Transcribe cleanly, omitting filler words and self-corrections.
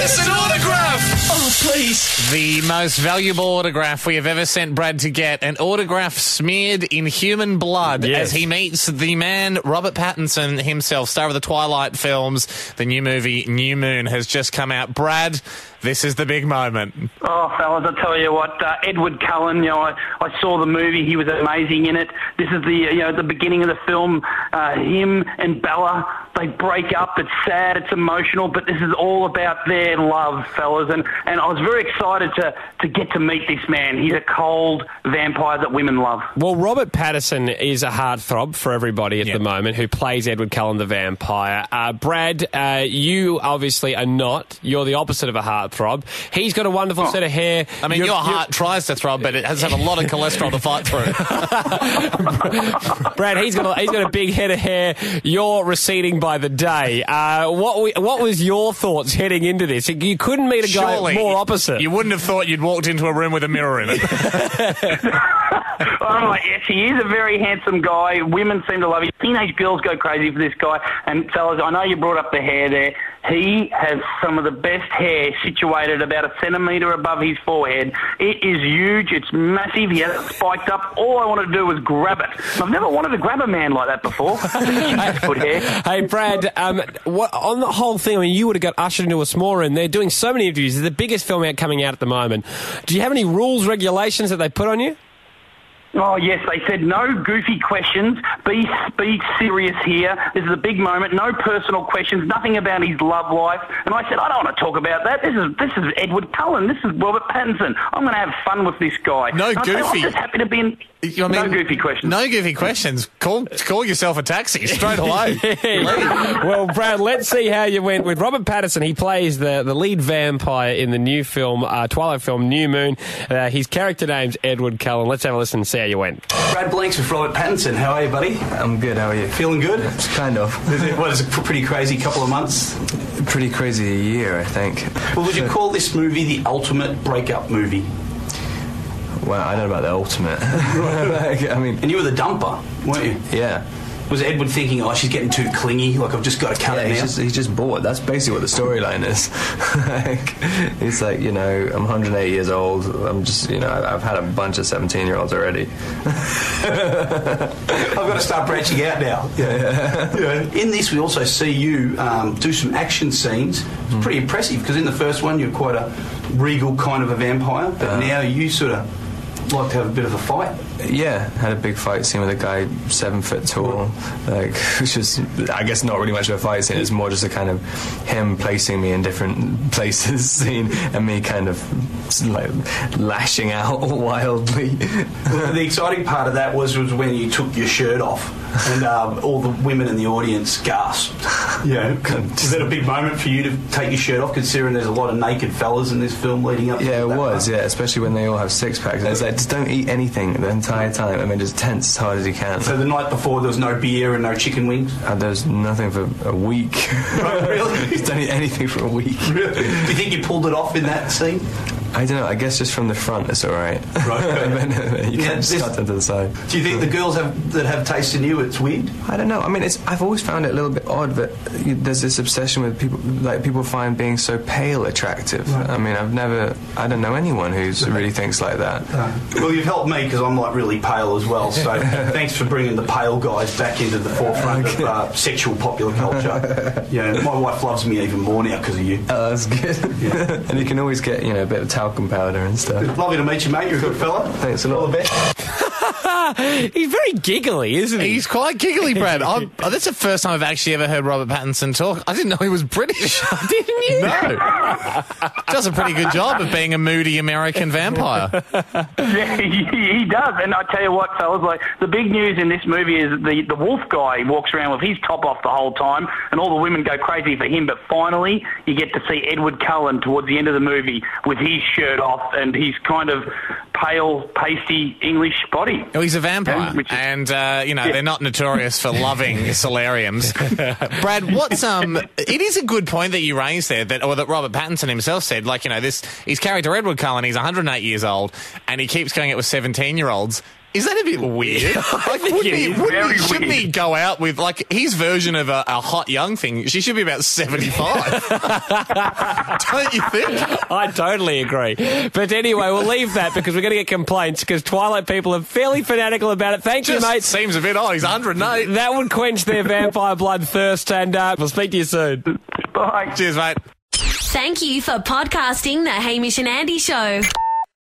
Pattinson autograph! Oh, please. The most valuable autograph we have ever sent Brad to get, an autograph smeared in human blood as he meets the man, Robert Pattinson himself, star of the Twilight films. The new movie, New Moon, has just come out. Brad, this is the big moment. Oh, fellas, I tell you what, Edward Cullen, I saw the movie. He was amazing in it. This is the beginning of the film. Him and Bella, they break up. It's sad, it's emotional, but this is all about their love, fellas. And I was very excited to get to meet this man. He's a cold vampire that women love. Well, Robert Pattinson is a heartthrob for everybody at the moment who plays Edward Cullen the vampire. Brad, you obviously are not. You're the opposite of a heartthrob. He's got a wonderful set of hair. I mean, your heart tries to throb, but it has to have a lot of cholesterol to fight through. Brad, he's got a big head of hair. You're receding by the day. What was your thoughts heading into this? You couldn't meet a guy more opposite. You wouldn't have thought you'd walked into a room with a mirror in it. Oh, yes, he is a very handsome guy. Women seem to love him. Teenage girls go crazy for this guy. And fellas, I know you brought up the hair there. He has some of the best hair situated about a centimetre above his forehead. It is huge. It's massive. He has it spiked up. All I wanted to do was grab it. I've never wanted to grab a man like that before. Good hair. Hey, Brad, on the whole thing, I mean, you would have got ushered into a small room. They're doing so many interviews. It's the biggest film coming out at the moment. Do you have any rules, regulations that they put on you? Oh, yes, they said no goofy questions, be serious here, this is a big moment, no personal questions, nothing about his love life. And I said, I don't want to talk about that, this is Edward Cullen, this is Robert Pattinson, I'm going to have fun with this guy. No goofy. I'm just happy to be in... no goofy questions. No goofy questions. Call yourself a taxi straight away. Well, Brad, let's see how you went with Robert Pattinson. He plays the lead vampire in the new film, Twilight film, New Moon. His character name's Edward Cullen. Let's have a listen and see how you went. Brad Blanks with Robert Pattinson. How are you, buddy? I'm good. How are you? Feeling good? Kind of. What is it, a pretty crazy couple of months? Pretty crazy year, I think. Well, would you call this movie the ultimate breakup movie? Well, I don't know about the ultimate. I mean... And you were the dumper, weren't you? Yeah. Was Edward thinking, oh, she's getting too clingy, like I've just got to cut it now? He's just bored. That's basically what the storyline is. It's like, I'm 108 years old. I'm just, I've had a bunch of 17-year-olds already. I've got to start branching out now. Yeah. In this, we also see you do some action scenes. It's pretty impressive, because in the first one, you're quite a regal kind of a vampire, but now you sort of like to have a bit of a fight. Yeah, had a big fight scene with a guy 7 foot tall, which is, I guess, not really much of a fight scene. It's more just a kind of him placing me in different places scene and me kind of like lashing out wildly. The exciting part of that was when you took your shirt off and all the women in the audience gasped. Yeah, was that a big moment for you to take your shirt off, considering there's a lot of naked fellas in this film leading up to that? Yeah, it was, part? Yeah, especially when they all have six packs. It's like, just don't eat anything the entire time. I mean, just tense as hard as you can. So the night before, there was no beer and no chicken wings? There was nothing for a week. Right, really? Just don't eat anything for a week. Really? Do you think you pulled it off in that scene? I don't know. I guess just from the front, it's all right. Right. You can't just cut them to the side. Do you think the girls that have taste in you, it's weird? I don't know. I mean, I've always found it a little bit odd that there's this obsession with people, like people find being so pale attractive. Right. I mean, I don't know anyone who really thinks like that. Well, you've helped me because I'm like really pale as well. So thanks for bringing the pale guys back into the forefront of sexual popular culture. Yeah, my wife loves me even more now because of you. Oh, that's good. Yeah. And you can always get a bit of talcum powder and stuff. Lovely to meet you, mate. You're a good fella. Thanks a lot. All the best. He's very giggly, isn't he? He's quite giggly, Brad. That's the first time I've actually ever heard Robert Pattinson talk. I didn't know he was British. Didn't you? No. Does a pretty good job of being a moody American vampire. Yeah, he does. And I tell you what, fellas, like the big news in this movie is the wolf guy walks around with his top off the whole time, and all the women go crazy for him. But finally, you get to see Edward Cullen towards the end of the movie with his shirt off and his kind of pale, pasty English body. Oh, he's a vampire, and they're not notorious for loving solariums. Brad, it is a good point that you raised there, that Robert Pattinson himself said, his character Edward Cullen, he's 108 years old, and he keeps going out with 17-year-olds. Is that a bit weird? Like, shouldn't he go out with, like, his version of a hot young thing? She should be about 75. Don't you think? I totally agree. But anyway, we'll leave that because we're going to get complaints because Twilight people are fairly fanatical about it. Thank you, mate. Seems a bit odd. He's 108. That would quench their vampire bloodthirst, and we'll speak to you soon. Bye. Cheers, mate. Thank you for podcasting the Hamish and Andy Show.